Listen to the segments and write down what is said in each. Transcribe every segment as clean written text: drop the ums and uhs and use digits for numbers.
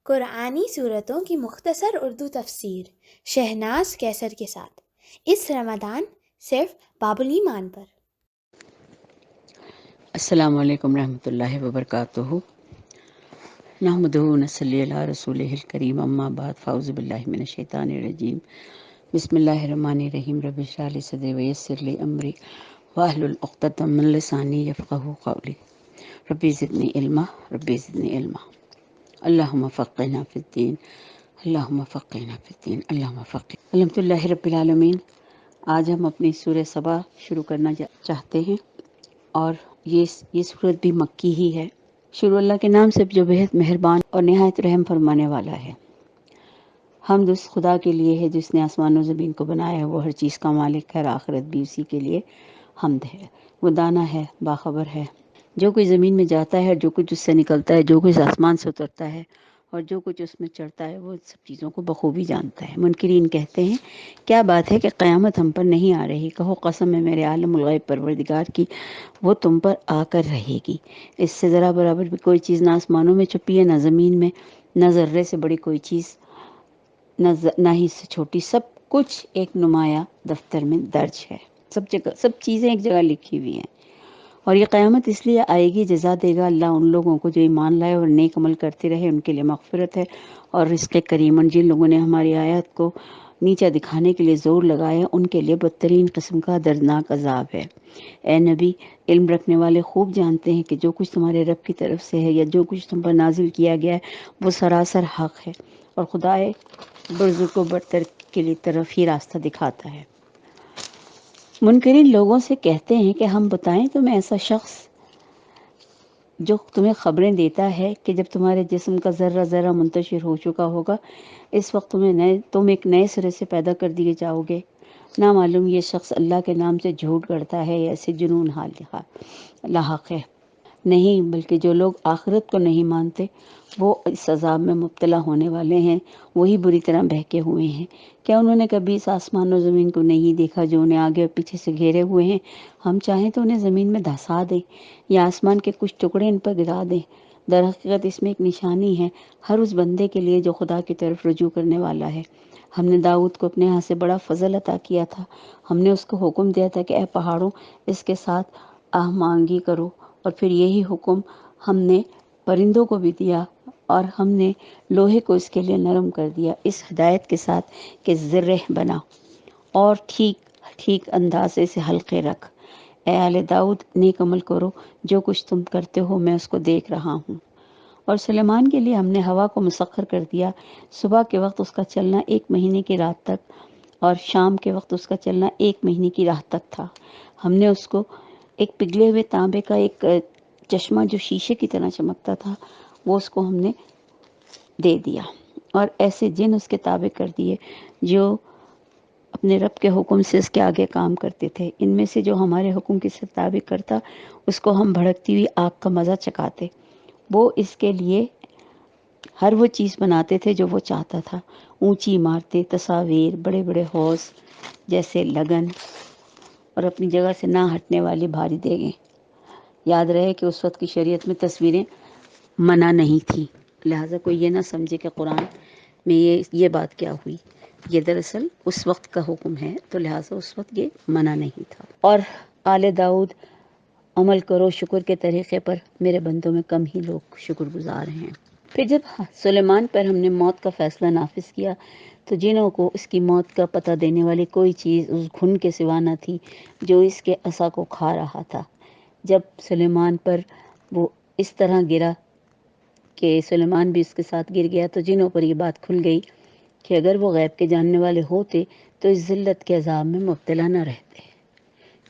قرآنی صورتوں کی مختصر اردو تفسیر شہناز کیسر کے ساتھ اس رمضان صرف باب الایمان پر۔ السلام علیکم رحمۃ اللہ وبرکاتہ۔ نحمدہ ونصلی علی رسولہ الکریم، اما بعد، فاعوذ باللہ من الشیطان الرجیم، بسم اللہ الرحمن الرحیم۔ رب اشرح لی صدری ویسر لی امری واحلل عقدۃ من لسانی یفقہوا قولی۔ رب زدنی علما، رب زدنی علما۔ اللہم فقہنا فی الدین، اللہم فقہنا فی الدین، اللہم فقہنا۔ الحمدللہ رب العالمین۔ آج ہم اپنی سورہ سبا شروع کرنا چاہتے ہیں، اور یہ سورت بھی مکی ہی ہے۔ شروع اللہ کے نام سے جو بہت مہربان اور نہایت رحم فرمانے والا ہے۔ حمد اس خدا کے لیے ہے جس نے آسمان و زمین کو بنایا ہے، وہ ہر چیز کا مالک ہے اور آخرت بھی اسی کے لیے حمد ہے۔ وہ دانا ہے، باخبر ہے۔ جو کچھ زمین میں جاتا ہے، جو کچھ اس سے نکلتا ہے، جو کچھ آسمان سے اترتا ہے اور جو کچھ اس میں چڑھتا ہے، وہ سب چیزوں کو بخوبی جانتا ہے۔ منکرین کہتے ہیں، کیا بات ہے کہ قیامت ہم پر نہیں آ رہی؟ کہو قسم ہے میرے عالم الغیب پروردگار کی، وہ تم پر آ کر رہے گی۔ اس سے ذرا برابر بھی کوئی چیز نہ آسمانوں میں چھپی ہے، نہ زمین میں، نہ ذرے سے بڑی کوئی چیز، نہ ہی سے چھوٹی، سب کچھ ایک نمایاں دفتر میں درج ہے۔ سب جگہ سب چیزیں ایک جگہ لکھی ہوئی ہیں۔ اور یہ قیامت اس لیے آئے گی، جزا دے گا اللہ ان لوگوں کو جو ایمان لائے اور نیک عمل کرتے رہے، ان کے لیے مغفرت ہے اور رزق کریم۔ جن لوگوں نے ہماری آیات کو نیچا دکھانے کے لیے زور لگایا، ان کے لیے بدترین قسم کا دردناک عذاب ہے۔ اے نبی، علم رکھنے والے خوب جانتے ہیں کہ جو کچھ تمہارے رب کی طرف سے ہے یا جو کچھ تم پر نازل کیا گیا ہے وہ سراسر حق ہے، اور خدائے برزق و برتر کے لیے طرف ہی راستہ دکھاتا ہے۔ منکرین لوگوں سے کہتے ہیں کہ ہم بتائیں تمہیں ایسا شخص جو تمہیں خبریں دیتا ہے کہ جب تمہارے جسم کا ذرہ ذرہ منتشر ہو چکا ہوگا، اس وقت تم ایک نئے سرے سے پیدا کر دیے جاؤ گے۔ نہ معلوم یہ شخص اللہ کے نام سے جھوٹ گڑھتا ہے یا ایسے جنون حال لاحق ہے۔ نہیں، بلکہ جو لوگ آخرت کو نہیں مانتے وہ اس عذاب میں مبتلا ہونے والے ہیں، وہی بری طرح بہکے ہوئے ہیں۔ کیا انہوں نے کبھی اس آسمان و زمین کو نہیں دیکھا جو انہیں آگے اور پیچھے سے گھیرے ہوئے ہیں؟ ہم چاہیں تو انہیں زمین میں دھسا دیں یا آسمان کے کچھ ٹکڑے ان پر گرا دیں۔ در حقیقت اس میں ایک نشانی ہے ہر اس بندے کے لیے جو خدا کی طرف رجوع کرنے والا ہے۔ ہم نے داؤد کو اپنے ہاں سے بڑا فضل عطا کیا تھا۔ ہم نے اس کو حکم دیا تھا کہ اے پہاڑوں، اس کے ساتھ آہ مانگی کرو، اور پھر یہی حکم ہم نے پرندوں کو بھی دیا، اور ہم نے لوہے کو اس کے لیے نرم کر دیا، اس ہدایت کے ساتھ کہ زرہ بنا اور ٹھیک ٹھیک اندازے سے حلقے رکھ۔ اے آل داؤد، نیک عمل کرو، جو کچھ تم کرتے ہو میں اس کو دیکھ رہا ہوں۔ اور سلیمان کے لیے ہم نے ہوا کو مسخر کر دیا۔ صبح کے وقت اس کا چلنا 1 مہینے کی رات تک، اور شام کے وقت اس کا چلنا 1 مہینے کی رات تک تھا۔ ہم نے اس کو ایک پگھلے ہوئے تانبے کا ایک چشمہ جو شیشے کی طرح چمکتا تھا، وہ اس کو ہم نے دے دیا، اور ایسے جن اس کے تابع کر دیے جو اپنے رب کے حکم سے اس کے آگے کام کرتے تھے۔ ان میں سے جو ہمارے حکم کے مطابق کرتا، اس کو ہم بھڑکتی ہوئی آگ کا مزہ چکھاتے۔ وہ اس کے لیے ہر وہ چیز بناتے تھے جو وہ چاہتا تھا، اونچی عمارتیں، تصاویر، بڑے بڑے حوض جیسے لگن، اور اپنی جگہ سے نہ ہٹنے والی بھاری دیگیں۔ یاد رہے کہ اس وقت کی شریعت میں تصویریں منع نہیں تھیں، لہٰذا کوئی یہ نہ سمجھے کہ قرآن میں یہ بات کیا ہوئی، یہ دراصل اس وقت کا حکم ہے، تو لہٰذا اس وقت یہ منع نہیں تھا۔ اور آل داؤد، عمل کرو شکر کے طریقے پر، میرے بندوں میں کم ہی لوگ شکر گزار ہیں۔ پھر جب سلیمان پر ہم نے موت کا فیصلہ نافذ کیا تو جنوں کو اس کی موت کا پتہ دینے والی کوئی چیز اس گھن کے سوا نہ تھی جو اس کے عصا کو کھا رہا تھا۔ جب سلیمان پر وہ اس طرح گرا کہ سلیمان بھی اس کے ساتھ گر گیا، تو جنوں پر یہ بات کھل گئی کہ اگر وہ غیب کے جاننے والے ہوتے تو اس ذلت کے عذاب میں مبتلا نہ رہتے۔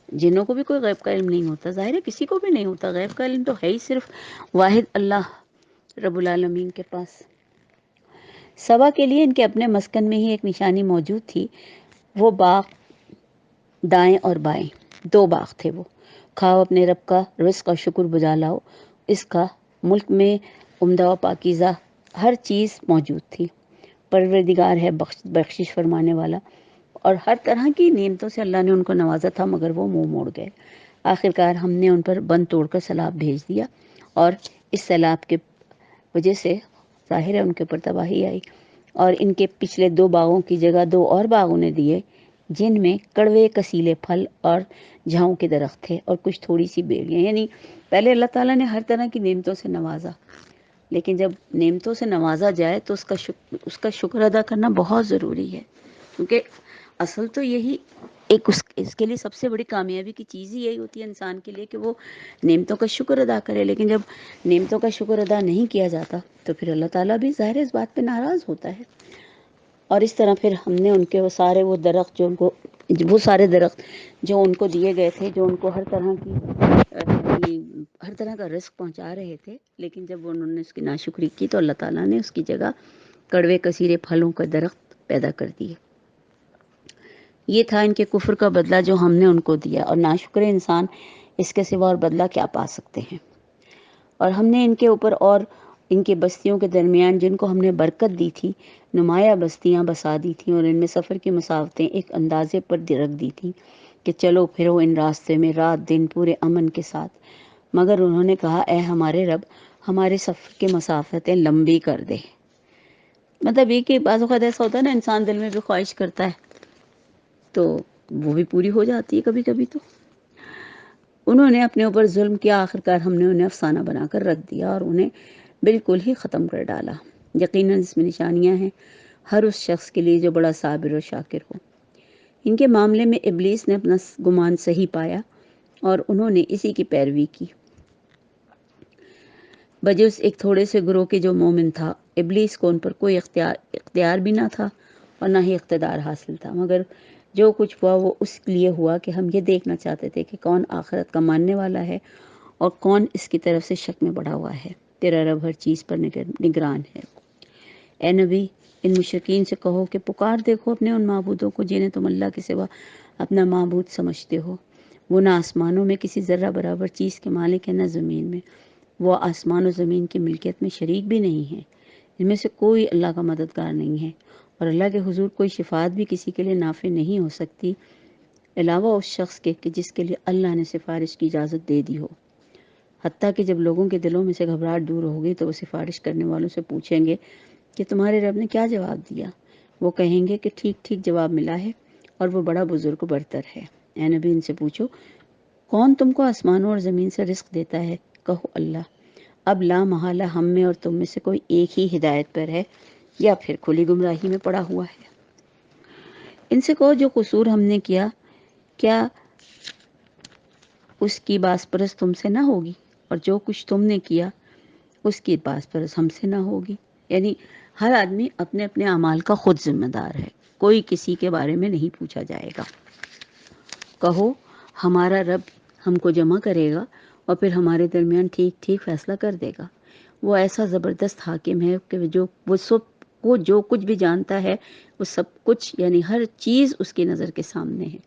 جنوں کو بھی کوئی غیب کا علم نہیں ہوتا، ظاہر ہے کسی کو بھی نہیں ہوتا، غیب کا علم تو ہے ہی صرف واحد اللہ رب العالمین کے پاس۔ سبا کے لیے ان کے اپنے مسکن میں ہی ایک نشانی موجود تھی، وہ باغ دائیں اور بائیں، 2 باغ تھے وہ۔ کھاؤ اپنے رب کا رزق اور شکر بجا لاؤ، اس کا ملک میں عمدہ و پاکیزہ ہر چیز موجود تھی۔ پروردگار ہے بخشش فرمانے والا، اور ہر طرح کی نعمتوں سے اللہ نے ان کو نوازا تھا، مگر وہ منہ موڑ گئے۔ آخرکار ہم نے ان پر بند توڑ کر سیلاب بھیج دیا، اور اس سیلاب کے وجہ سے ظاہر ہے ان کے اوپر تباہی آئی، اور ان کے پچھلے 2 باغوں کی جگہ 2 اور باغ انہیں دیے جن میں کڑوے کسیلے پھل اور جھاؤں کے درخت تھے اور کچھ تھوڑی سی بیڑیاں. یعنی پہلے اللہ تعالیٰ نے ہر طرح کی نعمتوں سے نوازا، لیکن جب نعمتوں سے نوازا جائے تو اس کا شکر ادا کرنا بہت ضروری ہے، کیونکہ اصل تو یہی اس کے لیے سب سے بڑی کامیابی کی چیز ہی یہی ہوتی ہے انسان کے لیے کہ وہ نعمتوں کا شکر ادا کرے. لیکن جب نعمتوں کا شکر ادا نہیں کیا جاتا تو پھر اللہ تعالیٰ بھی ظاہر اس بات پہ ناراض ہوتا ہے. اور اس طرح پھر ہم نے ان کے وہ سارے درخت جو ان کو دیے گئے تھے، جو ان کو ہر طرح کا رزق پہنچا رہے تھے، لیکن جب انہوں نے اس کی ناشکری کی تو اللہ تعالیٰ نے اس کی جگہ کڑوے کثیرے پھلوں کا درخت پیدا کر دیے. یہ تھا ان کے کفر کا بدلہ جو ہم نے ان کو دیا، اور ناشکر انسان اس کے سوا اور بدلہ کیا پا سکتے ہیں. اور ہم نے ان کے اوپر اور ان کے بستیوں کے درمیان جن کو ہم نے برکت دی تھی نمایاں بستیاں بسا دی تھیں، اور ان میں سفر کی مسافتیں ایک اندازے پر رکھ دی تھیں کہ چلو پھرو ان راستے میں رات دن پورے امن کے ساتھ. مگر انہوں نے کہا اے ہمارے رب، ہمارے سفر کی مسافتیں لمبی کر دے. مطلب یہ کہ بعض اوقات ایسا ہوتا ہے نا، انسان دل میں بھی خواہش کرتا ہے تو وہ بھی پوری ہو جاتی ہے کبھی کبھی. تو انہوں نے اپنے اوپر ظلم کیا، آخرکار ہم نے انہیں افسانہ بنا کر رکھ دیا اور انہیں بالکل ہی ختم کر ڈالا. یقیناً اس میں نشانیاں ہیں ہر اس شخص کے لیے جو بڑا صابر و شاکر ہو. ان کے معاملے میں ابلیس نے اپنا گمان صحیح پایا اور انہوں نے اسی کی پیروی کی. بجز ایک تھوڑے سے گروہ کے جو مومن تھا، ابلیس کو ان پر کوئی اختیار بھی نہ تھا اور نہ ہی اقتدار حاصل تھا. مگر جو کچھ ہوا وہ اس لیے ہوا کہ ہم یہ دیکھنا چاہتے تھے کہ کون آخرت کا ماننے والا ہے اور کون اس کی طرف سے شک میں پڑا ہوا ہے. تیرا رب ہر چیز پر نگران ہے. اے نبی، ان مشرکین سے کہو کہ پکار دیکھو اپنے ان معبودوں کو جنہیں تم اللہ کے سوا اپنا معبود سمجھتے ہو. وہ نہ آسمانوں میں کسی ذرہ برابر چیز کے مالک ہیں نہ زمین میں. وہ آسمان و زمین کی ملکیت میں شریک بھی نہیں ہیں. ان میں سے کوئی اللہ کا مددگار نہیں ہے، اور اللہ کے حضور کوئی شفاعت بھی کسی کے لیے نافع نہیں ہو سکتی علاوہ اس شخص کے کہ جس کے لیے اللہ نے سفارش کی اجازت دے دی ہو. حتیٰ کہ جب لوگوں کے دلوں میں سے گھبراہٹ دور ہوگی تو وہ سفارش کرنے والوں سے پوچھیں گے کہ تمہارے رب نے کیا جواب دیا. وہ کہیں گے کہ ٹھیک ٹھیک جواب ملا ہے اور وہ بڑا بزرگ و برتر ہے. اے نبی، ان سے پوچھو کون تم کو آسمانوں اور زمین سے رزق دیتا ہے؟ کہو اللہ. اب لا محالہ ہم میں اور تم میں سے کوئی ایک ہی ہدایت پر ہے یا پھر کھلی گمراہی میں پڑا ہوا ہے. ان سے کہو جو قصور ہم نے کیا کیا اس کی باس پرس تم سے نہ ہوگی، اور جو کچھ تم نے کیا اس کی باس پرس ہم سے نہ ہوگی. یعنی ہر آدمی اپنے اپنے اعمال کا خود ذمہ دار ہے، کوئی کسی کے بارے میں نہیں پوچھا جائے گا. کہو ہمارا رب ہم کو جمع کرے گا اور پھر ہمارے درمیان ٹھیک ٹھیک فیصلہ کر دے گا. وہ ایسا زبردست حاکم ہے کہ وہ جو کچھ بھی جانتا ہے وہ سب کچھ، یعنی ہر چیز اس کی نظر کے سامنے ہے.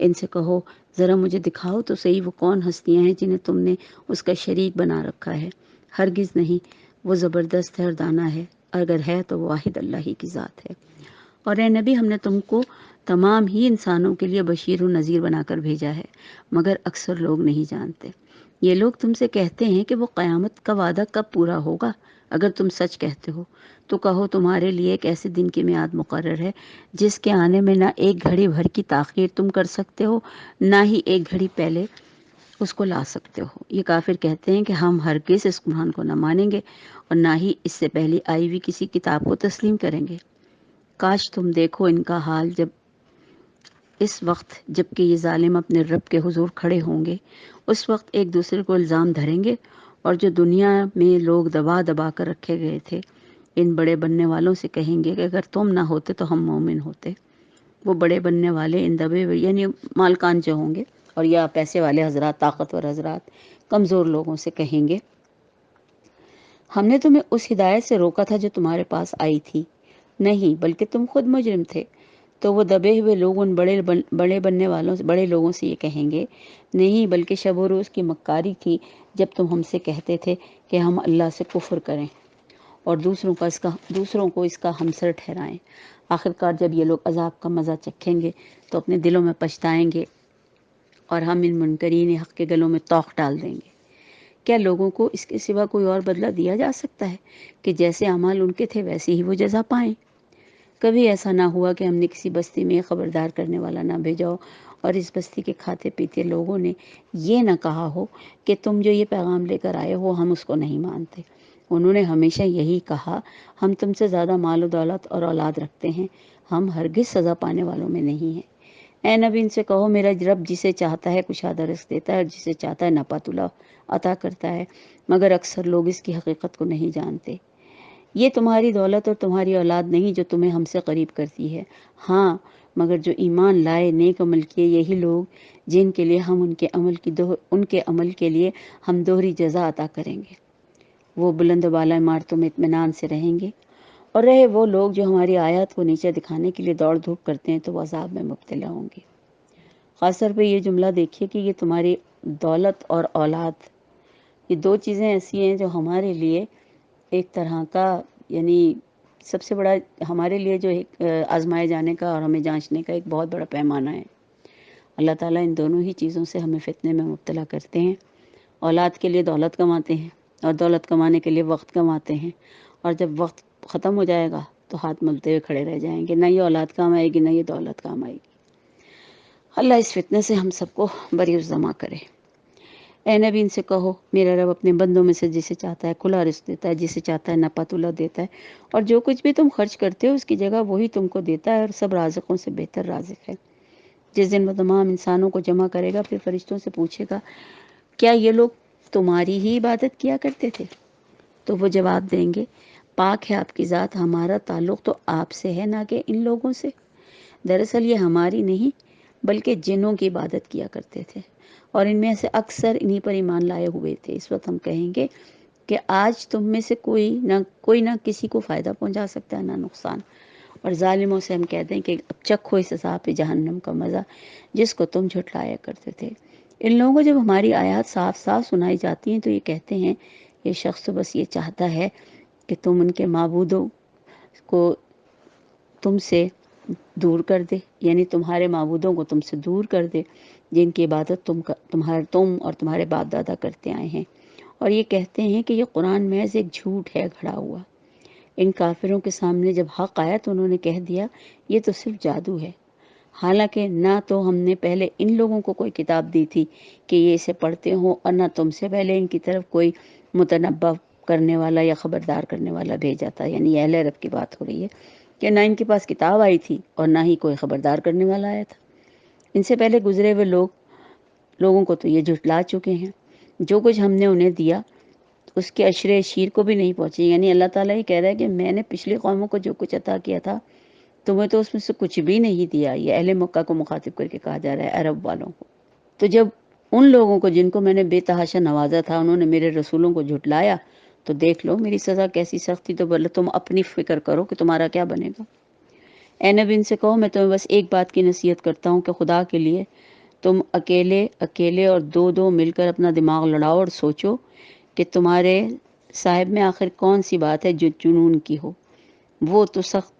ان سے کہو ذرا مجھے دکھاؤ تو صحیح وہ کون ہستیاں ہیں جنہیں تم نے اس کا شریک بنا رکھا ہے. ہرگز نہیں، وہ زبردست ہے اور دانا ہے، اگر ہے تو وہ واحد اللہ ہی کی ذات ہے. اور اے نبی، ہم نے تم کو تمام ہی انسانوں کے لیے بشیر و نذیر بنا کر بھیجا ہے، مگر اکثر لوگ نہیں جانتے. یہ لوگ تم سے کہتے ہیں کہ وہ قیامت کا وعدہ کب پورا ہوگا. اگر تم سچ کہتے ہو تو کہو تمہارے لیے ایک ایسے دن کی میعاد مقرر ہے جس کے آنے میں نہ ایک گھڑی بھر کی تاخیر تم کر سکتے ہو، نہ ہی ایک گھڑی پہلے اس کو لا سکتے ہو. یہ کافر کہتے ہیں کہ ہم ہرگز اس قرآن کو نہ مانیں گے اور نہ ہی اس سے پہلے آئی ہوئی کسی کتاب کو تسلیم کریں گے. کاش تم دیکھو ان کا حال اس وقت جب کہ یہ ظالم اپنے رب کے حضور کھڑے ہوں گے. اس وقت ایک دوسرے کو الزام دھریں گے اور جو دنیا میں لوگ دبا دبا کر رکھے گئے تھے ان بڑے بننے والوں سے کہیں گے کہ اگر تم نہ ہوتے تو ہم مومن ہوتے. وہ بڑے بننے والے ان دبے ہوئے یعنی مالکان جو ہوں گے اور یا پیسے والے حضرات، طاقتور حضرات کمزور لوگوں سے کہیں گے ہم نے تمہیں اس ہدایت سے روکا تھا جو تمہارے پاس آئی تھی. نہیں، بلکہ تم خود مجرم تھے. تو وہ دبے ہوئے لوگ ان بڑے بننے والوں سے، بڑے لوگوں سے یہ کہیں گے نہیں، بلکہ شب و روز کی مکاری تھی جب تم ہم سے کہتے تھے کہ ہم اللہ سے کفر کریں اور دوسروں کو اس کا ہمسر ٹھہرائیں. آخرکار جب یہ لوگ عذاب کا مزہ چکھیں گے تو اپنے دلوں میں پچھتائیں گے اور ہم ان منکرین حق کے گلوں میں توق ڈال دیں گے. کیا لوگوں کو اس کے سوا کوئی اور بدلہ دیا جا سکتا ہے کہ جیسے اعمال ان کے تھے ویسے ہی وہ جزا پائیں؟ کبھی ایسا نہ ہوا کہ ہم نے کسی بستی میں خبردار کرنے والا نہ بھیجا ہو اور اس بستی کے کھاتے پیتے لوگوں نے یہ نہ کہا ہو کہ تم جو یہ پیغام لے کر آئے ہو ہم اس کو نہیں مانتے۔ انہوں نے ہمیشہ یہی کہا، ہم تم سے زیادہ مال و دولت اور اولاد رکھتے ہیں، ہم ہرگز سزا پانے والوں میں نہیں ہیں۔ اے نبی ان سے کہو، میرا رب جسے چاہتا ہے کشادہ رزق دیتا ہے اور جسے چاہتا ہے نپاتلا عطا کرتا ہے، مگر اکثر لوگ اس کی حقیقت کو نہیں جانتے۔ یہ تمہاری دولت اور تمہاری اولاد نہیں جو تمہیں ہم سے قریب کرتی ہے، ہاں مگر جو ایمان لائے نیک عمل کیے یہی لوگ جن کے لیے ہم ان کے عمل کے لیے ہم دوہری جزا عطا کریں گے۔ وہ بلند و بالا عمارتوں میں اطمینان سے رہیں گے، اور رہے وہ لوگ جو ہماری آیات کو نیچے دکھانے کے لیے دوڑ دھوپ کرتے ہیں تو وہ عذاب میں مبتلا ہوں گے۔ خاص طور پہ یہ جملہ دیکھیے کہ یہ تمہاری دولت اور اولاد، یہ دو چیزیں ایسی ہیں جو ہمارے لیے ایک طرح کا یعنی سب سے بڑا ہمارے لیے جو ایک آزمائے جانے کا اور ہمیں جانچنے کا ایک بہت بڑا پیمانہ ہے۔ اللہ تعالیٰ ان دونوں ہی چیزوں سے ہمیں فتنے میں مبتلا کرتے ہیں۔ اولاد کے لیے دولت کماتے ہیں اور دولت کمانے کے لیے وقت کماتے ہیں، اور جب وقت ختم ہو جائے گا تو ہاتھ ملتے ہوئے کھڑے رہ جائیں گے، نہ یہ اولاد کام آئے گی نہ یہ دولت کام آئے گی۔ اللہ اس فتنے سے ہم سب کو بری الزما کرے۔ اے نبی ان سے کہو، میرا رب اپنے بندوں میں سے جسے چاہتا ہے کھلا رزق دیتا ہے، جسے چاہتا ہے نپاتلا دیتا ہے، اور جو کچھ بھی تم خرچ کرتے ہو اس کی جگہ وہی تم کو دیتا ہے، اور سب رازقوں سے بہتر رازق ہے۔ جس دن وہ تمام انسانوں کو جمع کرے گا پھر فرشتوں سے پوچھے گا، کیا یہ لوگ تمہاری ہی عبادت کیا کرتے تھے؟ تو وہ جواب دیں گے، پاک ہے آپ کی ذات، ہمارا تعلق تو آپ سے ہے نہ کہ ان لوگوں سے۔ دراصل یہ ہماری نہیں بلکہ جنوں کی عبادت کیا کرتے تھے، اور ان میں سے اکثر انہی پر ایمان لائے ہوئے تھے۔ اس وقت ہم کہیں گے کہ آج تم میں سے کوئی نہ کسی کو فائدہ پہنچا سکتا ہے نہ نقصان، اور ظالموں سے ہم کہتے ہیں کہ اب چکھو اس عذاب جہنم کا مزہ جس کو تم جھٹلایا کرتے تھے۔ ان لوگوں کو جب ہماری آیات صاف صاف سنائی جاتی ہیں تو یہ کہتے ہیں، یہ شخص تو بس یہ چاہتا ہے کہ تم ان کے معبودوں کو تم سے دور کر دے، یعنی تمہارے معبودوں کو تم سے دور کر دے جن کی عبادت تم اور تمہارے باپ دادا کرتے آئے ہیں۔ اور یہ کہتے ہیں کہ یہ قرآن محض ایک جھوٹ ہے گھڑا ہوا۔ ان کافروں کے سامنے جب حق آیا تو انہوں نے کہہ دیا یہ تو صرف جادو ہے، حالانکہ نہ تو ہم نے پہلے ان لوگوں کو کوئی کتاب دی تھی کہ یہ اسے پڑھتے ہوں، اور نہ تم سے پہلے ان کی طرف کوئی متنبع کرنے والا یا خبردار کرنے والا بھیجا تھا۔ یعنی اہل عرب کی بات ہو رہی ہے کہ نہ ان کے پاس کتاب آئی تھی اور نہ ہی کوئی خبردار کرنے والا آیا تھا۔ ان سے پہلے گزرے ہوئے لوگوں کو تو یہ جھٹلا چکے ہیں، جو کچھ ہم نے انہیں دیا اس کے عشرے شیر کو بھی نہیں پہنچے۔ یعنی اللہ تعالیٰ یہ کہہ رہا ہے کہ میں نے پچھلی قوموں کو جو کچھ عطا کیا تھا تمہیں تو اس میں سے کچھ بھی نہیں دیا۔ یہ اہل مکہ کو مخاطب کر کے کہا جا رہا ہے، عرب والوں کو۔ تو جب ان لوگوں کو جن کو میں نے بے تحاشا نوازا تھا انہوں نے میرے رسولوں کو جھٹلایا تو دیکھ لو میری سزا کیسی سخت تھی، تو بولے تم اپنی فکر کرو کہ تمہارا کیا بنے گا۔ اے نبی ان سے کہو، میں تمہیں بس ایک بات کی نصیحت کرتا ہوں کہ خدا کے لیے تم اکیلے اور دو مل کر اپنا دماغ لڑاؤ اور سوچو کہ تمہارے صاحب میں آخر کون سی بات ہے جو جنون کی ہو۔ وہ تو سخت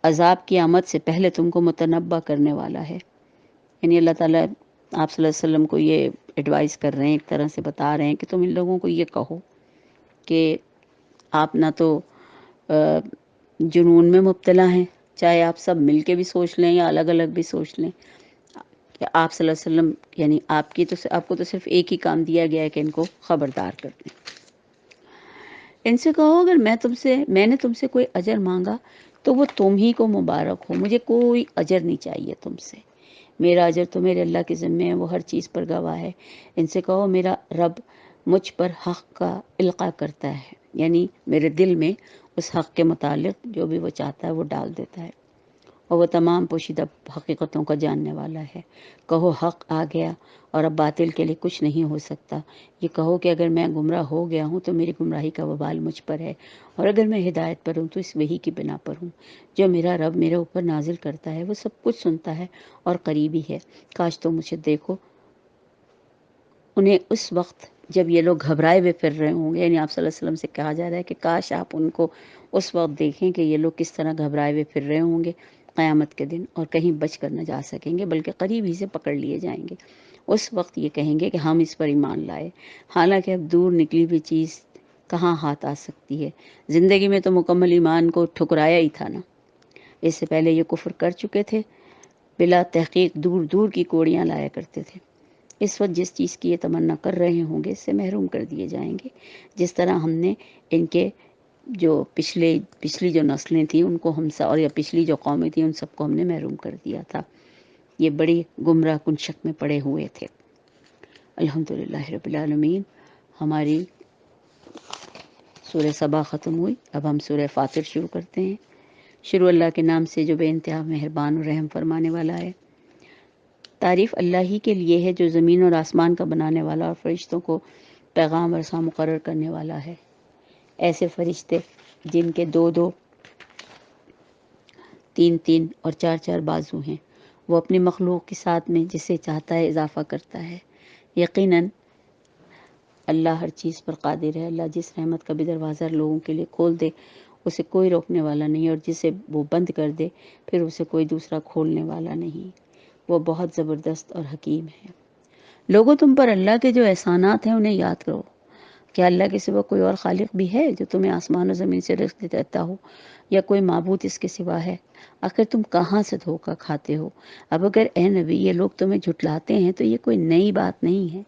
عذاب کی آمد سے پہلے تم کو متنبع کرنے والا ہے۔ یعنی اللہ تعالیٰ آپ صلی اللہ علیہ وسلم کو یہ ایڈوائز کر رہے ہیں، ایک طرح سے بتا رہے ہیں کہ تم ان لوگوں کو یہ کہو کہ آپ نہ تو جنون میں مبتلا ہیں، چاہے آپ سب مل کے بھی سوچ لیں یا الگ الگ بھی سوچ لیں، کہ آپ صلی اللہ علیہ وسلم یعنی آپ کو تو صرف ایک ہی کام دیا گیا ہے کہ ان کو خبردار کر دیں۔ ان سے کہو اگر میں نے تم سے کوئی اجر مانگا تو وہ تم ہی کو مبارک ہو، مجھے کوئی اجر نہیں چاہیے تم سے، میرا اجر تو میرے اللہ کے ذمے ہے، وہ ہر چیز پر گواہ ہے۔ ان سے کہو میرا رب مجھ پر حق کا القاء کرتا ہے، یعنی میرے دل میں اس حق کے متعلق جو بھی وہ چاہتا ہے وہ ڈال دیتا ہے، اور وہ تمام پوشیدہ حقیقتوں کا جاننے والا ہے۔ کہو حق آ گیا اور اب باطل کے لیے کچھ نہیں ہو سکتا۔ یہ کہو کہ اگر میں گمراہ ہو گیا ہوں تو میری گمراہی کا وبال مجھ پر ہے، اور اگر میں ہدایت پر ہوں تو اس وحی کی بنا پر ہوں۔ جو میرا رب میرے اوپر نازل کرتا ہے وہ سب کچھ سنتا ہے اور قریبی ہے۔ کاش تم مجھے دیکھو انہیں اس وقت جب یہ لوگ گھبرائے ہوئے پھر رہے ہوں گے، یعنی آپ صلی اللہ علیہ وسلم سے کہا جا رہا ہے کہ کاش آپ ان کو اس وقت دیکھیں کہ یہ لوگ کس طرح گھبرائے ہوئے پھر رہے ہوں گے قیامت کے دن، اور کہیں بچ کر نہ جا سکیں گے بلکہ قریب ہی سے پکڑ لیے جائیں گے۔ اس وقت یہ کہیں گے کہ ہم اس پر ایمان لائے، حالانکہ اب دور نکلی ہوئی چیز کہاں ہاتھ آ سکتی ہے۔ زندگی میں تو مکمل ایمان کو ٹھکرایا ہی تھا نا، اس سے پہلے یہ کفر کر چکے تھے، بلا تحقیق دور دور کی کوڑیاں لایا کرتے تھے۔ اس وقت جس چیز کی یہ تمنا کر رہے ہوں گے اس سے محروم کر دیے جائیں گے، جس طرح ہم نے ان کے جو پچھلی جو نسلیں تھیں ان کو ہم اور یا پچھلی جو قومیں تھیں ان سب کو ہم نے محروم کر دیا تھا۔ یہ بڑی گمراہ کن شک میں پڑے ہوئے تھے۔ الحمدللہ رب العالمین، ہماری سورہ سبا ختم ہوئی، اب ہم سورہ فاطر شروع کرتے ہیں۔ شروع اللہ کے نام سے جو بے انتہا مہربان اور رحم فرمانے والا ہے۔ تعریف اللہ ہی کے لیے ہے جو زمین اور آسمان کا بنانے والا اور فرشتوں کو پیغام اور رساں مقرر کرنے والا ہے۔ ایسے فرشتے جن کے 2 3 اور 4 بازو ہیں، وہ اپنی مخلوق کے ساتھ میں جسے چاہتا ہے اضافہ کرتا ہے۔ یقیناً اللہ ہر چیز پر قادر ہے۔ اللہ جس رحمت کا بھی دروازہ لوگوں کے لیے کھول دے اسے کوئی روکنے والا نہیں، اور جسے وہ بند کر دے پھر اسے کوئی دوسرا کھولنے والا نہیں۔ وہ بہت زبردست اور حکیم ہے۔ لوگوں، تم پر اللہ کے جو احسانات ہیں انہیں یاد کرو۔ کیا اللہ کے سوا کوئی اور خالق بھی ہے جو تمہیں آسمان و زمین سے رزق دیتا ہو، یا کوئی معبود اس کے سوا ہے؟ آخر تم کہاں سے دھوکہ کھاتے ہو؟ اب اگر اے نبی یہ لوگ تمہیں جھٹلاتے ہیں تو یہ کوئی نئی بات نہیں ہے،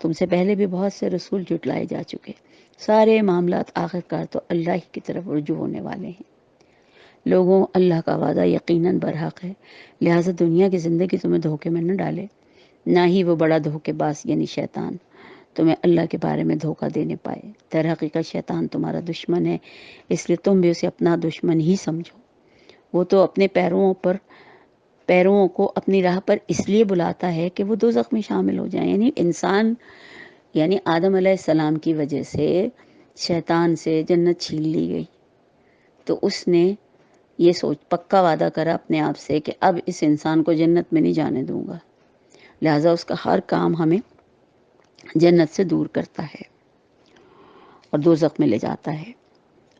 تم سے پہلے بھی بہت سے رسول جھٹلائے جا چکے۔ سارے معاملات آخرکار تو اللہ ہی کی طرف رجوع ہونے والے ہیں۔ لوگوں، اللہ کا وعدہ یقیناً برحق ہے، لہٰذا دنیا کی زندگی تمہیں دھوکے میں نہ ڈالے، نہ ہی وہ بڑا دھوکے باز یعنی شیطان تمہیں اللہ کے بارے میں دھوکہ دینے پائے۔ در حقیقت شیطان تمہارا دشمن ہے، اس لیے تم بھی اسے اپنا دشمن ہی سمجھو۔ وہ تو اپنے پیروں کو اپنی راہ پر اس لیے بلاتا ہے کہ وہ دوزخ میں شامل ہو جائیں۔ یعنی انسان، یعنی آدم علیہ السلام کی وجہ سے شیطان سے جنت چھین لی گئی، تو اس نے یہ پکا وعدہ کرا اپنے آپ سے کہ اب اس انسان کو جنت میں نہیں جانے دوں گا، لہٰذا اس کا ہر کام ہمیں جنت سے دور کرتا ہے اور دوزخ میں لے جاتا ہے۔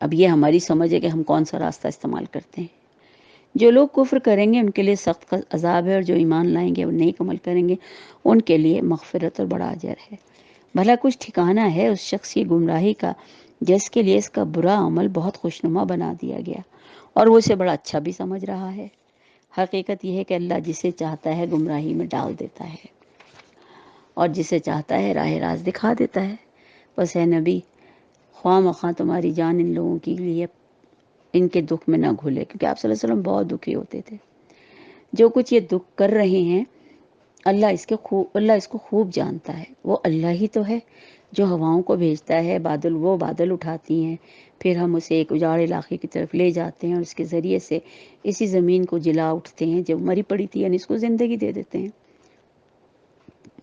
اب یہ ہماری سمجھ ہے کہ ہم کون سا راستہ استعمال کرتے ہیں۔ جو لوگ کفر کریں گے ان کے لیے سخت عذاب ہے، اور جو ایمان لائیں گے اور نیک عمل کریں گے ان کے لیے مغفرت اور بڑا اجر ہے۔ بھلا کچھ ٹھکانہ ہے اس شخص کی گمراہی کا جس کے لیے اس کا برا عمل بہت خوشنما بنا دیا گیا اور وہ اسے بڑا اچھا بھی سمجھ رہا ہے۔ حقیقت یہ ہے کہ اللہ جسے چاہتا ہے گمراہی میں ڈال دیتا ہے اور جسے چاہتا ہے راہ راست دکھا دیتا ہے۔ بس اے نبی، خواہ مخواہ تمہاری جان ان لوگوں کے لیے ان کے دکھ میں نہ گھلے، کیونکہ آپ صلی اللہ علیہ وسلم بہت دکھی ہوتے تھے۔ جو کچھ یہ دکھ کر رہے ہیں اللہ اس کو خوب جانتا ہے۔ وہ اللہ ہی تو ہے جو ہواؤں کو بھیجتا ہے، وہ بادل اٹھاتی ہیں، پھر ہم اسے ایک اجاڑ علاقے کی طرف لے جاتے ہیں اور اس کے ذریعے سے اسی زمین کو جلا اٹھتے ہیں جب مری پڑی تھی، یعنی اس کو زندگی دے دیتے ہیں۔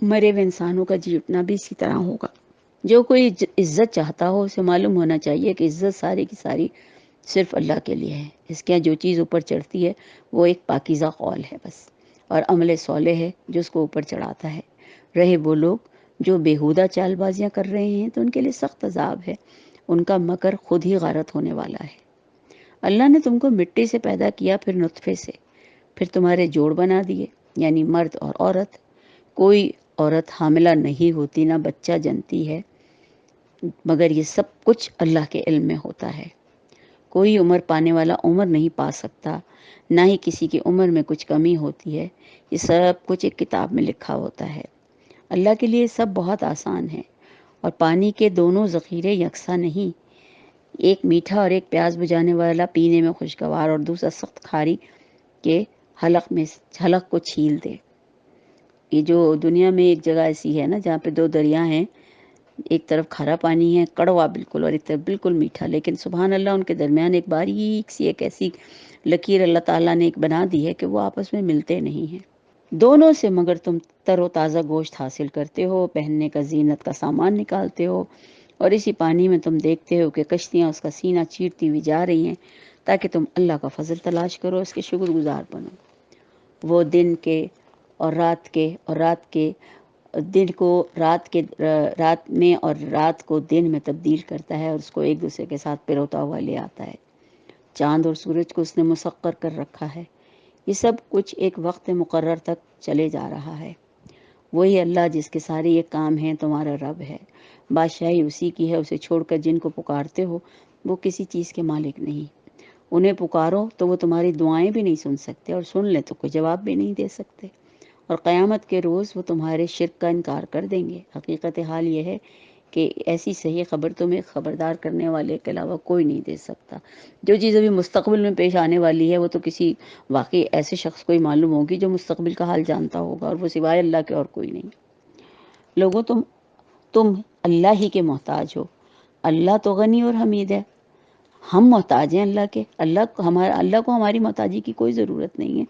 مرے ہوئے انسانوں کا جی اٹھنا بھی اسی طرح ہوگا۔ جو کوئی عزت چاہتا ہو اسے معلوم ہونا چاہیے کہ عزت ساری کی ساری صرف اللہ کے لیے ہے۔ اس کے جو چیز اوپر چڑھتی ہے وہ ایک پاکیزہ قول ہے بس، اور عمل صالح ہے جو اس کو اوپر چڑھاتا ہے۔ رہے وہ لوگ جو بیہودہ چال بازیاں کر رہے ہیں تو ان کے لیے سخت عذاب ہے، ان کا مکر خود ہی غارت ہونے والا ہے۔ اللہ نے تم کو مٹی سے پیدا کیا، پھر نطفے سے، پھر تمہارے جوڑ بنا دیے، یعنی مرد اور عورت۔ کوئی عورت حاملہ نہیں ہوتی نہ بچہ جنتی ہے، مگر یہ سب کچھ اللہ کے علم میں ہوتا ہے۔ کوئی عمر پانے والا عمر نہیں پا سکتا، نہ ہی کسی کی عمر میں کچھ کمی ہوتی ہے۔ یہ سب کچھ ایک کتاب میں لکھا ہوتا ہے۔ اللہ کے لیے سب بہت آسان ہے، اور پانی کے دونوں ذخیرے یکساں نہیں، ایک میٹھا اور ایک پیاس بجھانے والا پینے میں خوشگوار، اور دوسرا سخت کھاری کے حلق کو چھیل دے۔ یہ جو دنیا میں ایک جگہ ایسی ہے نا جہاں پہ 2 دریا ہیں، ایک طرف کھارا پانی ہے کڑوا بالکل، اور ایک طرف بالکل میٹھا، لیکن سبحان اللہ ان کے درمیان ایک باریک سی ایک ایسی لکیر اللہ تعالیٰ نے ایک بنا دی ہے کہ وہ آپس میں ملتے نہیں ہیں۔ دونوں سے مگر تم تر و تازہ گوشت حاصل کرتے ہو، پہننے کا زینت کا سامان نکالتے ہو، اور اسی پانی میں تم دیکھتے ہو کہ کشتیاں اس کا سینہ چیرتی ہوئی جا رہی ہیں تاکہ تم اللہ کا فضل تلاش کرو، اس کے شکر گزار بنو۔ وہ دن کے اور رات کے دن کو رات میں اور رات کو دن میں تبدیل کرتا ہے اور اس کو ایک دوسرے کے ساتھ پروتا ہوا لے آتا ہے۔ چاند اور سورج کو اس نے مسخر کر رکھا ہے۔ یہ سب کچھ ایک وقت مقرر تک چلے جا رہا ہے۔ وہی اللہ جس کے سارے یہ کام ہیں تمہارا رب ہے، بادشاہی اسی کی ہے، اسے چھوڑ کر جن کو پکارتے ہو وہ کسی چیز کے مالک نہیں، انہیں پکارو تو وہ تمہاری دعائیں بھی نہیں سن سکتے، اور سن لیں تو کوئی جواب بھی نہیں دے سکتے، اور قیامت کے روز وہ تمہارے شرک کا انکار کر دیں گے۔ حقیقت حال یہ ہے کہ ایسی صحیح خبر تمہیں خبردار کرنے والے کے علاوہ کوئی نہیں دے سکتا۔ جو چیز ابھی مستقبل میں پیش آنے والی ہے وہ تو کسی واقعی ایسے شخص کو ہی معلوم ہوگی جو مستقبل کا حال جانتا ہوگا، اور وہ سوائے اللہ کے اور کوئی نہیں۔ لوگوں تم اللہ ہی کے محتاج ہو، اللہ تو غنی اور حمید ہے، ہم محتاج ہیں اللہ کے، اللہ کو ہماری محتاجی کی کوئی ضرورت نہیں ہے،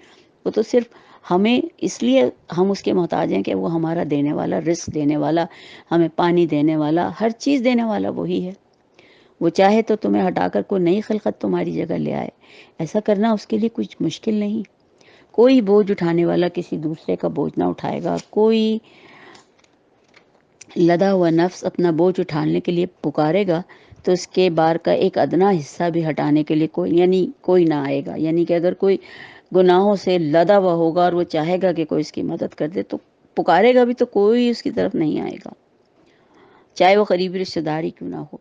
وہ تو صرف ہمیں اس لیے ہم اس کے محتاج ہیں کہ وہ ہمارا دینے والا، رزق دینے والا، ہمیں پانی دینے والا، ہر چیز دینے والا وہی ہے۔ وہ چاہے تو تمہیں ہٹا کر کوئی نئی خلقت تمہاری جگہ لے آئے، ایسا کرنا اس کے لیے کچھ مشکل نہیں۔ کوئی بوجھ اٹھانے والا کسی دوسرے کا بوجھ نہ اٹھائے گا، کوئی لدا ہوا نفس اپنا بوجھ اٹھانے کے لیے پکارے گا تو اس کے بار کا ایک ادنا حصہ بھی ہٹانے کے لیے کوئی نہ آئے گا، یعنی کہ اگر کوئی گناہوں سے لدا ہوا ہوگا اور وہ چاہے گا کہ کوئی اس کی مدد کر دے تو پکارے گا بھی تو کوئی اس کی طرف نہیں آئے گا، چاہے وہ قریبی رشتہ داری کیوں نہ ہو۔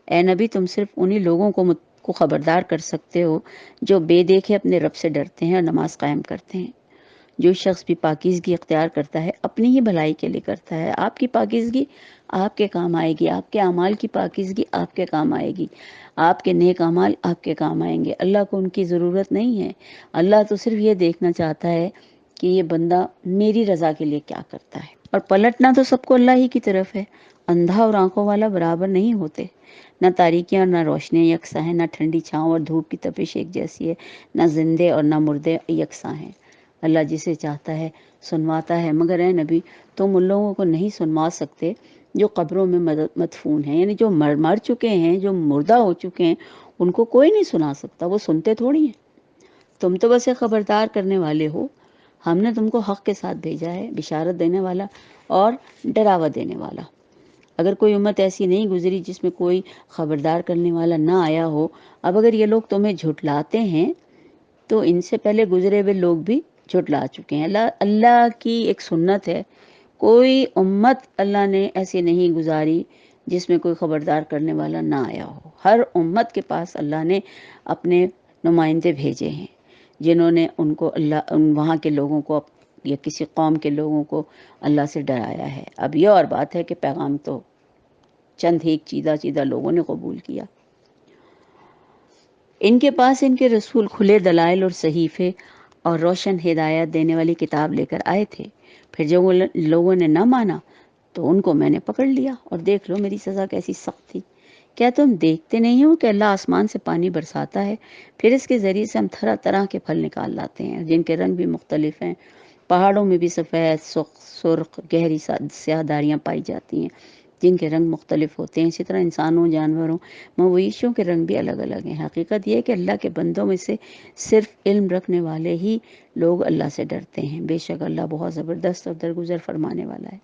اے نبی، تم صرف انہی لوگوں کو خبردار کر سکتے ہو جو بے دیکھے اپنے رب سے ڈرتے ہیں اور نماز قائم کرتے ہیں۔ جو شخص بھی پاکیزگی اختیار کرتا ہے اپنی ہی بھلائی کے لیے کرتا ہے، آپ کی پاکیزگی آپ کے کام آئے گی، آپ کے اعمال کی پاکیزگی آپ کے کام آئے گی، آپ کے نیک اعمال آپ کے کام آئیں گے۔ اللہ کو ان کی ضرورت نہیں ہے، اللہ تو صرف یہ دیکھنا چاہتا ہے کہ یہ بندہ میری رضا کے لیے کیا کرتا ہے، اور پلٹنا تو سب کو اللہ ہی کی طرف ہے۔ اندھا اور آنکھوں والا برابر نہیں ہوتے، نہ تاریکیاں اور نہ روشنیاں یکساں ہیں، نہ ٹھنڈی چھاؤں اور دھوپ کی تپش ایک جیسی ہے، نہ زندے اور نہ مردے یکساں ہیں۔ اللہ جسے چاہتا ہے سنواتا ہے، مگر اے نبی تم ان لوگوں کو نہیں سنوا سکتے جو قبروں میں مدفون ہیں، یعنی جو مر چکے ہیں، جو مردہ ہو چکے ہیں، ان کو کوئی نہیں سنا سکتا، وہ سنتے تھوڑی ہیں۔ تم تو بس ایک خبردار کرنے والے ہو، ہم نے تم کو حق کے ساتھ بھیجا ہے، بشارت دینے والا اور ڈراوا دینے والا۔ اگر کوئی امت ایسی نہیں گزری جس میں کوئی خبردار کرنے والا نہ آیا ہو، اب اگر یہ لوگ تمہیں جھٹلاتے ہیں تو ان سے پہلے گزرے ہوئے لوگ بھی جھٹلا چکے ہیں۔ اللہ کی ایک سنت ہے، کوئی امت اللہ نے ایسی نہیں گزاری جس میں کوئی خبردار کرنے والا نہ آیا ہو۔ ہر امت کے پاس اللہ نے اپنے نمائندے بھیجے ہیں جنہوں نے ان کو وہاں کے لوگوں کو یا کسی قوم کے لوگوں کو اللہ سے ڈرایا ہے۔ اب یہ اور بات ہے کہ پیغام تو چند ہی چیدہ لوگوں نے قبول کیا۔ ان کے پاس ان کے رسول کھلے دلائل اور صحیفے اور روشن ہدایت دینے والی کتاب لے کر آئے تھے، پھر جب وہ لوگوں نے نہ مانا تو ان کو میں نے پکڑ لیا، اور دیکھ لو میری سزا کیسی سخت تھی۔ کیا تم دیکھتے نہیں ہو کہ اللہ آسمان سے پانی برساتا ہے، پھر اس کے ذریعے سے ہم طرح طرح کے پھل نکال لاتے ہیں جن کے رنگ بھی مختلف ہیں، پہاڑوں میں بھی سفید، سرخ، گہری سیاہ داریاں پائی جاتی ہیں جن کے رنگ مختلف ہوتے ہیں، اسی طرح انسانوں، جانوروں، مویشیوں کے رنگ بھی الگ الگ ہیں۔ حقیقت یہ ہے کہ اللہ کے بندوں میں سے صرف علم رکھنے والے ہی لوگ اللہ سے ڈرتے ہیں، بے شک اللہ بہت زبردست اور درگزر فرمانے والا ہے۔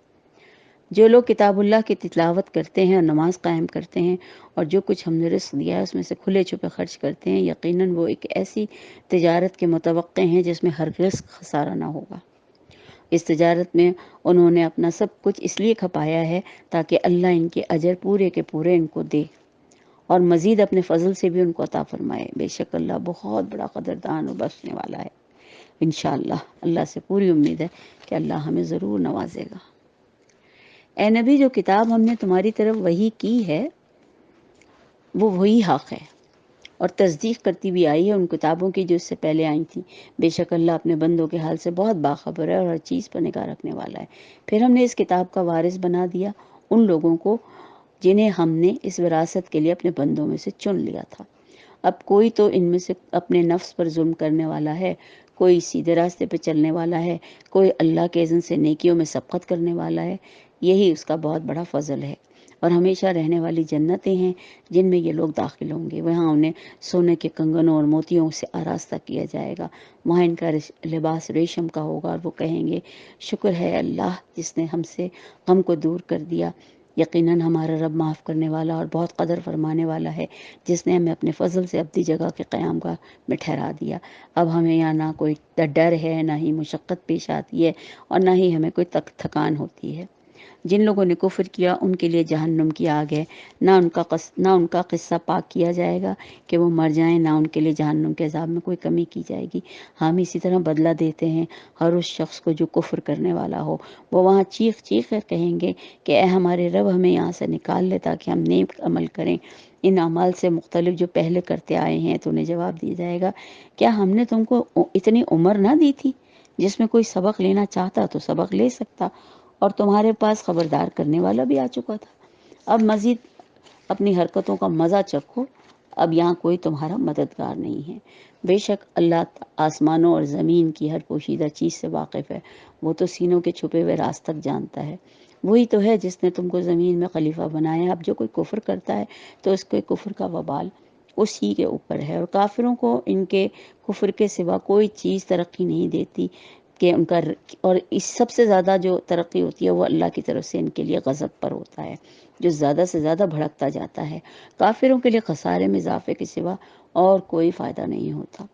جو لوگ کتاب اللہ کی تلاوت کرتے ہیں اور نماز قائم کرتے ہیں اور جو کچھ ہم نے رزق دیا ہے اس میں سے کھلے چھپے خرچ کرتے ہیں، یقیناً وہ ایک ایسی تجارت کے متوقع ہیں جس میں ہرگز خسارہ نہ ہوگا۔ اس تجارت میں انہوں نے اپنا سب کچھ اس لیے کھپایا ہے تاکہ اللہ ان کے اجر پورے کے پورے ان کو دے اور مزید اپنے فضل سے بھی ان کو عطا فرمائے۔ بے شک اللہ بہت بڑا قدردان اور بخشنے والا ہے۔ انشاءاللہ اللہ سے پوری امید ہے کہ اللہ ہمیں ضرور نوازے گا۔ اے نبی، جو کتاب ہم نے تمہاری طرف وحی کی ہے وہ وہی حق ہے اور تصدیق کرتی بھی آئی ہے ان کتابوں کی جو اس سے پہلے آئی تھیں۔ بے شک اللہ اپنے بندوں کے حال سے بہت باخبر ہے اور ہر چیز پر نگاہ رکھنے والا ہے۔ پھر ہم نے اس کتاب کا وارث بنا دیا ان لوگوں کو جنہیں ہم نے اس وراثت کے لیے اپنے بندوں میں سے چن لیا تھا۔ اب کوئی تو ان میں سے اپنے نفس پر ظلم کرنے والا ہے، کوئی سیدھے راستے پہ چلنے والا ہے، کوئی اللہ کے اذن سے نیکیوں میں سبقت کرنے والا ہے۔ یہی اس کا بہت بڑا فضل ہے، اور ہمیشہ رہنے والی جنتیں ہیں جن میں یہ لوگ داخل ہوں گے۔ وہاں انہیں سونے کے کنگنوں اور موتیوں سے آراستہ کیا جائے گا، وہاں ان کا لباس ریشم کا ہوگا، اور وہ کہیں گے شکر ہے اللہ جس نے ہم سے غم کو دور کر دیا، یقیناً ہمارا رب معاف کرنے والا اور بہت قدر فرمانے والا ہے، جس نے ہمیں اپنے فضل سے ابدی جگہ کے قیام گاہ میں ٹھہرا دیا۔ اب ہمیں یہاں نہ کوئی ڈر ہے، نہ ہی مشقت پیش آتی ہے، اور نہ ہی ہمیں کوئی تھکان ہوتی ہے۔ جن لوگوں نے کفر کیا ان کے لیے جہنم کی آگ ہے، نہ ان کا قصہ پاک کیا جائے گا کہ وہ مر جائیں، نہ ان کے لیے جہنم کے عذاب میں کوئی کمی کی جائے گی۔ ہم اسی طرح بدلہ دیتے ہیں ہر اس شخص کو جو کفر کرنے والا ہو۔ وہ وہاں چیخ چیخ کر کہیں گے کہ اے ہمارے رب، ہمیں یہاں سے نکال لے تاکہ ہم نیک عمل کریں، ان اعمال سے مختلف جو پہلے کرتے آئے ہیں۔ تو انہیں جواب دیا جائے گا، کیا ہم نے تم کو اتنی عمر نہ دی تھی جس میں کوئی سبق لینا چاہتا تو سبق لے سکتا، اور تمہارے پاس خبردار کرنے والا بھی آ چکا تھا۔ اب مزید اپنی حرکتوں کا مزہ چکھو، اب یہاں کوئی تمہارا مددگار نہیں ہے۔ بے شک اللہ آسمانوں اور زمین کی ہر پوشیدہ چیز سے واقف ہے، وہ تو سینوں کے چھپے ہوئے راز تک جانتا ہے۔ وہی تو ہے جس نے تم کو زمین میں خلیفہ بنایا۔ اب جو کوئی کفر کرتا ہے تو اس کے کفر کا وبال اسی کے اوپر ہے، اور کافروں کو ان کے کفر کے سوا کوئی چیز ترقی نہیں دیتی کہ ان کا، اور اس سب سے زیادہ جو ترقی ہوتی ہے وہ اللہ کی طرف سے ان کے لیے غضب پر ہوتا ہے، جو زیادہ سے زیادہ بھڑکتا جاتا ہے۔ کافروں کے لیے خسارے میں اضافے کے سوا اور کوئی فائدہ نہیں ہوتا۔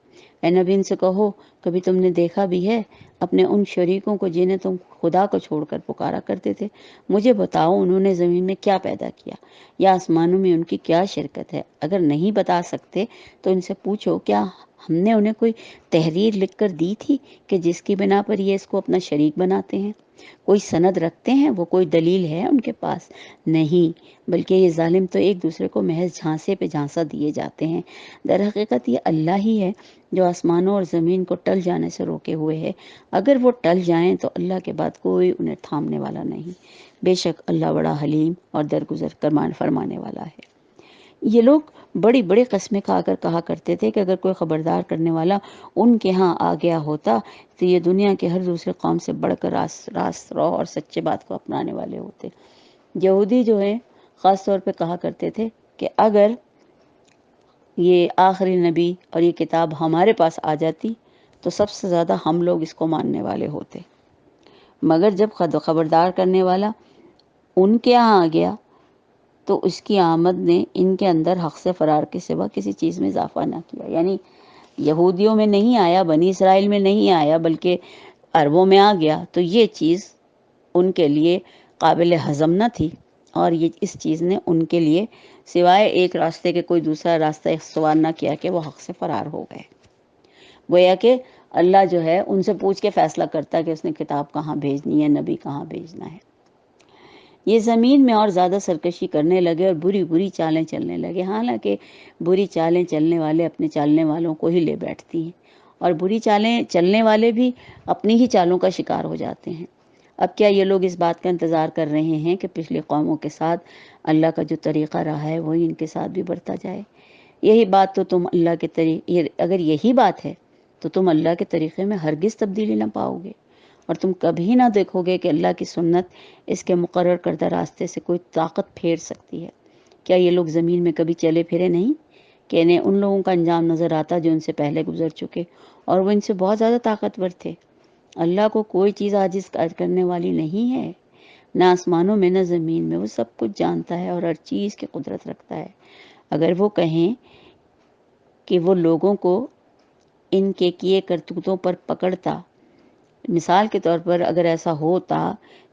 اے نبی ان سے کہو، کبھی تم نے دیکھا بھی ہے اپنے ان شریکوں کو جنہیں تم خدا کو چھوڑ کر پکارا کرتے تھے؟ مجھے بتاؤ انہوں نے زمین میں کیا پیدا کیا، یا آسمانوں میں ان کی کیا شرکت ہے؟ اگر نہیں بتا سکتے تو ان سے پوچھو، کیا ہم نے انہیں کوئی تحریر لکھ کر دی تھی کہ جس کی بنا پر یہ اس کو اپنا شریک بناتے ہیں؟ کوئی سند رکھتے ہیں وہ؟ کوئی دلیل ہے ان کے پاس؟ نہیں، بلکہ یہ ظالم تو ایک دوسرے کو محض جھانسے پہ جھانسا دیے جاتے ہیں۔ در حقیقت یہ اللہ ہی ہے جو آسمانوں اور زمین کو ٹل جانے سے روکے ہوئے ہے۔ اگر وہ ٹل جائیں تو اللہ کے بعد کوئی انہیں تھامنے والا نہیں۔ بے شک اللہ بڑا حلیم اور درگزر فرمانے والا ہے۔ یہ لوگ بڑی بڑی قسمیں کھا کر کہا کرتے تھے کہ اگر کوئی خبردار کرنے والا ان کے ہاں آ گیا ہوتا تو یہ دنیا کے ہر دوسرے قوم سے بڑھ کر راست رو اور سچے بات کو اپنانے والے ہوتے۔ یہودی جو ہیں خاص طور پہ کہا کرتے تھے کہ اگر یہ آخری نبی اور یہ کتاب ہمارے پاس آ جاتی تو سب سے زیادہ ہم لوگ اس کو ماننے والے ہوتے، مگر جب خبردار کرنے والا ان کے ہاں آ گیا تو اس کی آمد نے ان کے اندر حق سے فرار کے سوا کسی چیز میں اضافہ نہ کیا۔ یعنی یہودیوں میں نہیں آیا، بنی اسرائیل میں نہیں آیا، بلکہ عربوں میں آ گیا، تو یہ چیز ان کے لیے قابل ہضم نہ تھی، اور یہ اس چیز نے ان کے لیے سوائے ایک راستے کے کوئی دوسرا راستہ استوار نہ کیا کہ وہ حق سے فرار ہو گئے۔ گویا کہ اللہ جو ہے ان سے پوچھ کے فیصلہ کرتا ہے کہ اس نے کتاب کہاں بھیجنی ہے، نبی کہاں بھیجنا ہے۔ یہ زمین میں اور زیادہ سرکشی کرنے لگے اور بری بری چالیں چلنے لگے، حالانکہ بری چالیں چلنے والے اپنے چالنے والوں کو ہی لے بیٹھتی ہیں، اور بری چالیں چلنے والے بھی اپنی ہی چالوں کا شکار ہو جاتے ہیں۔ اب کیا یہ لوگ اس بات کا انتظار کر رہے ہیں کہ پچھلی قوموں کے ساتھ اللہ کا جو طریقہ رہا ہے وہی ان کے ساتھ بھی برتا جائے؟ یہی بات تو تم اللہ کے طریقے، اگر یہی بات ہے تو تم اللہ کے طریقے میں ہرگز تبدیلی نہ پاؤ گے، اور تم کبھی نہ دیکھو گے کہ اللہ کی سنت اس کے مقرر کردہ راستے سے کوئی طاقت پھیر سکتی ہے۔ کیا یہ لوگ زمین میں کبھی چلے پھرے نہیں کہ انہیں ان لوگوں کا انجام نظر آتا جو ان سے پہلے گزر چکے، اور وہ ان سے بہت زیادہ طاقتور تھے؟ اللہ کو کوئی چیز عاجز کرنے والی نہیں ہے، نہ آسمانوں میں نہ زمین میں، وہ سب کچھ جانتا ہے اور ہر چیز کی قدرت رکھتا ہے۔ اگر وہ کہیں کہ وہ لوگوں کو ان کے کیے کرتوتوں پر پکڑتا، مثال کے طور پر اگر ایسا ہوتا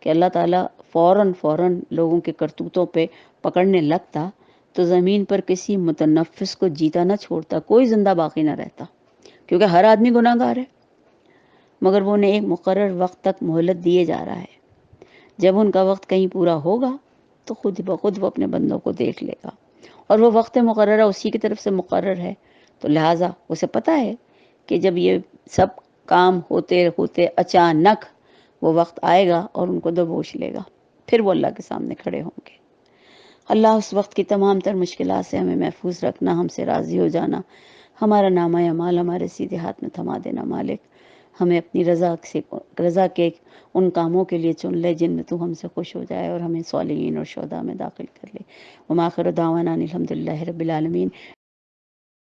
کہ اللہ تعالیٰ فوراً لوگوں کے کرتوتوں پہ پکڑنے لگتا تو زمین پر کسی متنفس کو جیتا نہ چھوڑتا، کوئی زندہ باقی نہ رہتا، کیونکہ ہر آدمی گناہ گار ہے، مگر وہ انہیں ایک مقرر وقت تک مہلت دیے جا رہا ہے۔ جب ان کا وقت کہیں پورا ہوگا تو خود بخود وہ اپنے بندوں کو دیکھ لے گا، اور وہ وقت مقررہ اسی کی طرف سے مقرر ہے، تو لہٰذا اسے پتہ ہے کہ جب یہ سب کام ہوتے ہوتے اچانک وہ وقت آئے گا اور ان کو دبوچ لے گا، پھر وہ اللہ کے سامنے کھڑے ہوں گے۔ اللہ اس وقت کی تمام تر مشکلات سے ہمیں محفوظ رکھنا، ہم سے راضی ہو جانا، ہمارا نامہ اعمال ہمارے سیدھے ہاتھ میں تھما دینا۔ مالک، ہمیں اپنی رضا کے ان کاموں کے لیے چن لے جن میں تو ہم سے خوش ہو جائے، اور ہمیں صالحین اور شہداء میں داخل کر لے۔ وما آخر دعوانا ان الحمد للہ رب العالمین۔